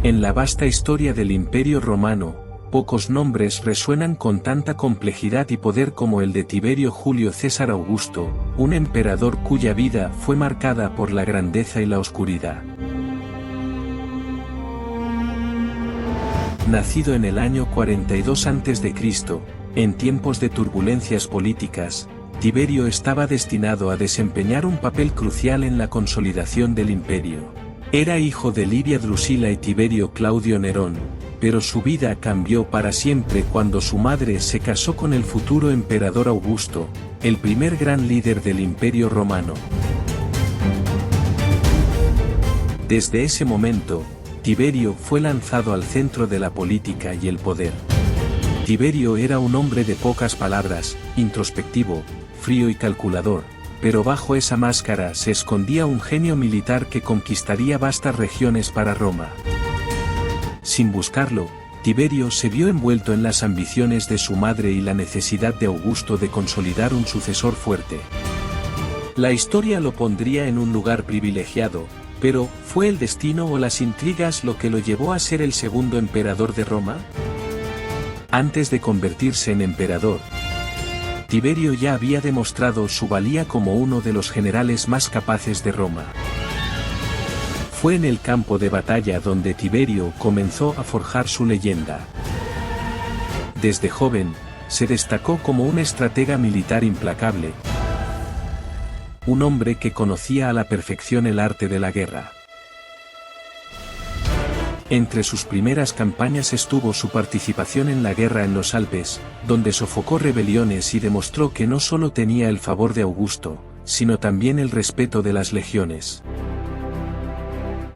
En la vasta historia del Imperio Romano, pocos nombres resuenan con tanta complejidad y poder como el de Tiberio Julio César Augusto, un emperador cuya vida fue marcada por la grandeza y la oscuridad. Nacido en el año 42 a.C., en tiempos de turbulencias políticas, Tiberio estaba destinado a desempeñar un papel crucial en la consolidación del imperio. Era hijo de Livia Drusila y Tiberio Claudio Nerón, pero su vida cambió para siempre cuando su madre se casó con el futuro emperador Augusto, el primer gran líder del Imperio Romano. Desde ese momento, Tiberio fue lanzado al centro de la política y el poder. Tiberio era un hombre de pocas palabras, introspectivo, frío y calculador, pero bajo esa máscara se escondía un genio militar que conquistaría vastas regiones para Roma. Sin buscarlo, Tiberio se vio envuelto en las ambiciones de su madre y la necesidad de Augusto de consolidar un sucesor fuerte. La historia lo pondría en un lugar privilegiado, pero ¿fue el destino o las intrigas lo que lo llevó a ser el segundo emperador de Roma? Antes de convertirse en emperador, Tiberio ya había demostrado su valía como uno de los generales más capaces de Roma. Fue en el campo de batalla donde Tiberio comenzó a forjar su leyenda. Desde joven, se destacó como un estratega militar implacable, un hombre que conocía a la perfección el arte de la guerra. Entre sus primeras campañas estuvo su participación en la guerra en los Alpes, donde sofocó rebeliones y demostró que no solo tenía el favor de Augusto, sino también el respeto de las legiones.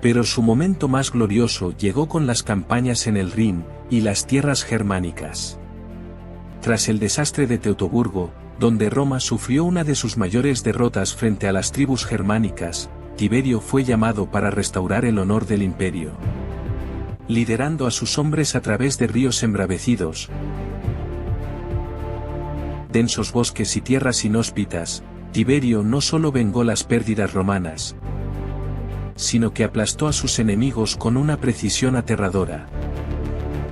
Pero su momento más glorioso llegó con las campañas en el Rin y las tierras germánicas. Tras el desastre de Teutoburgo, donde Roma sufrió una de sus mayores derrotas frente a las tribus germánicas, Tiberio fue llamado para restaurar el honor del imperio. Liderando a sus hombres a través de ríos embravecidos, densos bosques y tierras inhóspitas, Tiberio no solo vengó las pérdidas romanas, sino que aplastó a sus enemigos con una precisión aterradora.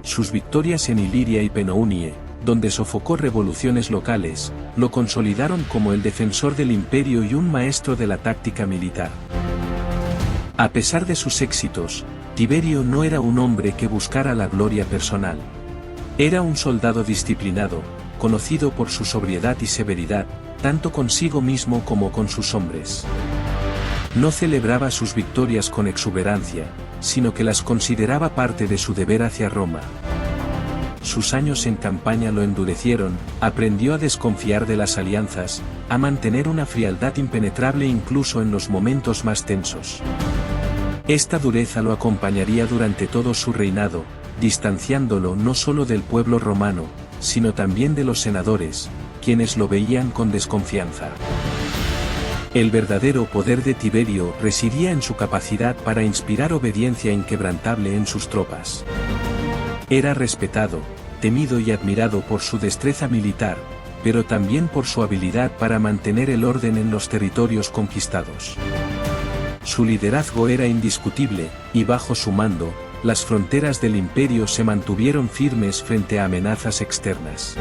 Sus victorias en Iliria y Penounie, donde sofocó revoluciones locales, lo consolidaron como el defensor del imperio y un maestro de la táctica militar. A pesar de sus éxitos, Tiberio no era un hombre que buscara la gloria personal. Era un soldado disciplinado, conocido por su sobriedad y severidad, tanto consigo mismo como con sus hombres. No celebraba sus victorias con exuberancia, sino que las consideraba parte de su deber hacia Roma. Sus años en campaña lo endurecieron, aprendió a desconfiar de las alianzas, a mantener una frialdad impenetrable incluso en los momentos más tensos. Esta dureza lo acompañaría durante todo su reinado, distanciándolo no solo del pueblo romano, sino también de los senadores, quienes lo veían con desconfianza. El verdadero poder de Tiberio residía en su capacidad para inspirar obediencia inquebrantable en sus tropas. Era respetado, temido y admirado por su destreza militar, pero también por su habilidad para mantener el orden en los territorios conquistados. Su liderazgo era indiscutible, y bajo su mando, las fronteras del imperio se mantuvieron firmes frente a amenazas externas.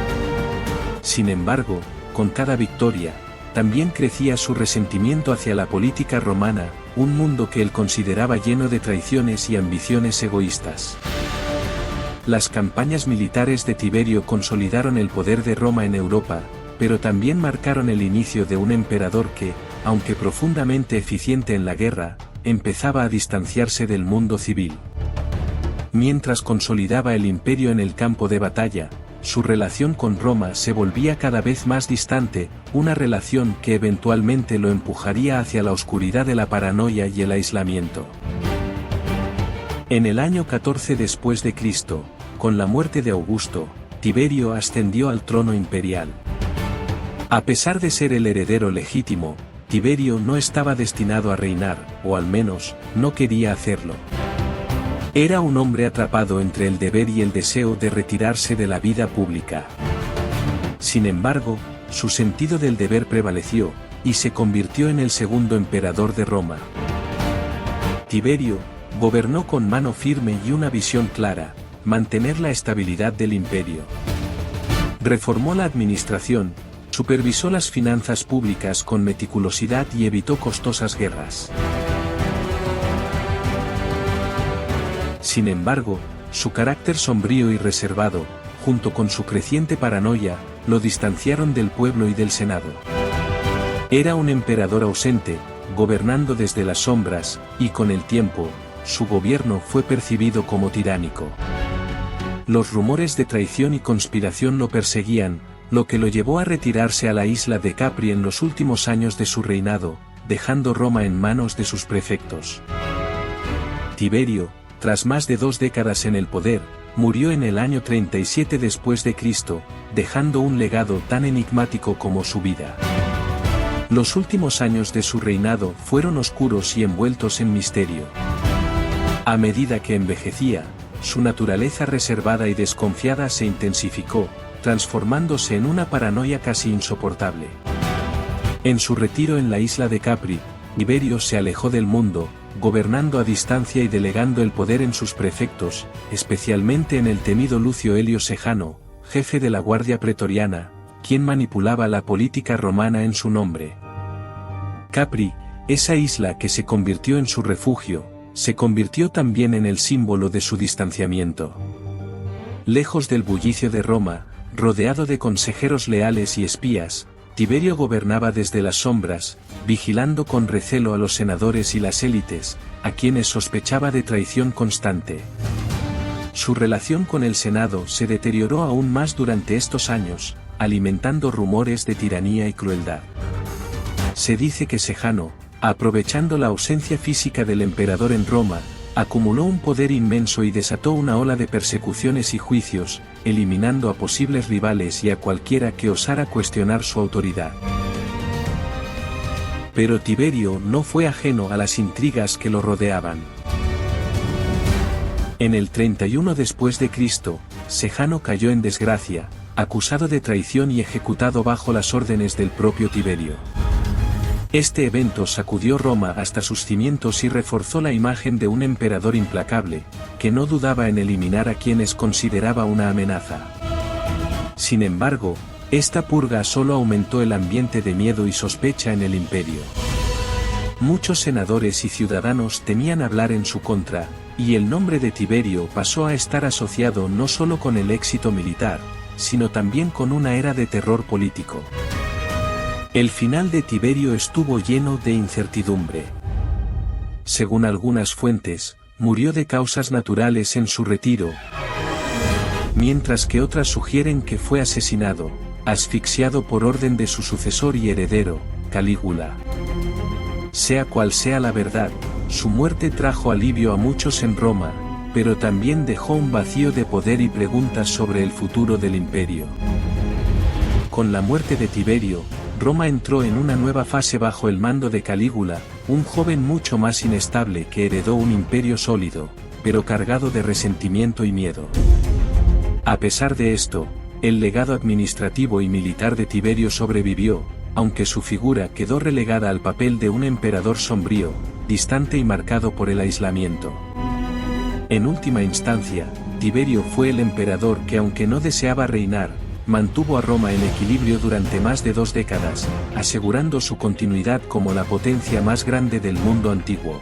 Sin embargo, con cada victoria, también crecía su resentimiento hacia la política romana, un mundo que él consideraba lleno de traiciones y ambiciones egoístas. Las campañas militares de Tiberio consolidaron el poder de Roma en Europa, pero también marcaron el inicio de un emperador que, aunque profundamente eficiente en la guerra, empezaba a distanciarse del mundo civil. Mientras consolidaba el imperio en el campo de batalla, su relación con Roma se volvía cada vez más distante, una relación que eventualmente lo empujaría hacia la oscuridad de la paranoia y el aislamiento. En el año 14 después de Cristo, con la muerte de Augusto, Tiberio ascendió al trono imperial. A pesar de ser el heredero legítimo, Tiberio no estaba destinado a reinar, o al menos, no quería hacerlo. Era un hombre atrapado entre el deber y el deseo de retirarse de la vida pública. Sin embargo, su sentido del deber prevaleció, y se convirtió en el segundo emperador de Roma. Tiberio gobernó con mano firme y una visión clara: mantener la estabilidad del imperio. Reformó la administración, supervisó las finanzas públicas con meticulosidad y evitó costosas guerras. Sin embargo, su carácter sombrío y reservado, junto con su creciente paranoia, lo distanciaron del pueblo y del Senado. Era un emperador ausente, gobernando desde las sombras, y con el tiempo, su gobierno fue percibido como tiránico. Los rumores de traición y conspiración lo perseguían, lo que lo llevó a retirarse a la isla de Capri en los últimos años de su reinado, dejando Roma en manos de sus prefectos. Tiberio, tras más de 2 décadas en el poder, murió en el año 37 después de Cristo, dejando un legado tan enigmático como su vida. Los últimos años de su reinado fueron oscuros y envueltos en misterio. A medida que envejecía, su naturaleza reservada y desconfiada se intensificó, transformándose en una paranoia casi insoportable. En su retiro en la isla de Capri, Tiberio se alejó del mundo, gobernando a distancia y delegando el poder en sus prefectos, especialmente en el temido Lucio Helio Sejano, jefe de la Guardia Pretoriana, quien manipulaba la política romana en su nombre. Capri, esa isla que se convirtió en su refugio, se convirtió también en el símbolo de su distanciamiento. Lejos del bullicio de Roma, rodeado de consejeros leales y espías, Tiberio gobernaba desde las sombras, vigilando con recelo a los senadores y las élites, a quienes sospechaba de traición constante. Su relación con el Senado se deterioró aún más durante estos años, alimentando rumores de tiranía y crueldad. Se dice que Sejano, aprovechando la ausencia física del emperador en Roma, acumuló un poder inmenso y desató una ola de persecuciones y juicios, eliminando a posibles rivales y a cualquiera que osara cuestionar su autoridad. Pero Tiberio no fue ajeno a las intrigas que lo rodeaban. En el 31 después de Cristo, Sejano cayó en desgracia, acusado de traición y ejecutado bajo las órdenes del propio Tiberio. Este evento sacudió Roma hasta sus cimientos y reforzó la imagen de un emperador implacable, que no dudaba en eliminar a quienes consideraba una amenaza. Sin embargo, esta purga solo aumentó el ambiente de miedo y sospecha en el imperio. Muchos senadores y ciudadanos temían hablar en su contra, y el nombre de Tiberio pasó a estar asociado no solo con el éxito militar, sino también con una era de terror político. El final de Tiberio estuvo lleno de incertidumbre. Según algunas fuentes, murió de causas naturales en su retiro, mientras que otras sugieren que fue asesinado, asfixiado por orden de su sucesor y heredero, Calígula. Sea cual sea la verdad, su muerte trajo alivio a muchos en Roma, pero también dejó un vacío de poder y preguntas sobre el futuro del imperio. Con la muerte de Tiberio, Roma entró en una nueva fase bajo el mando de Calígula, un joven mucho más inestable que heredó un imperio sólido, pero cargado de resentimiento y miedo. A pesar de esto, el legado administrativo y militar de Tiberio sobrevivió, aunque su figura quedó relegada al papel de un emperador sombrío, distante y marcado por el aislamiento. En última instancia, Tiberio fue el emperador que, aunque no deseaba reinar, mantuvo a Roma en equilibrio durante más de 2 décadas, asegurando su continuidad como la potencia más grande del mundo antiguo.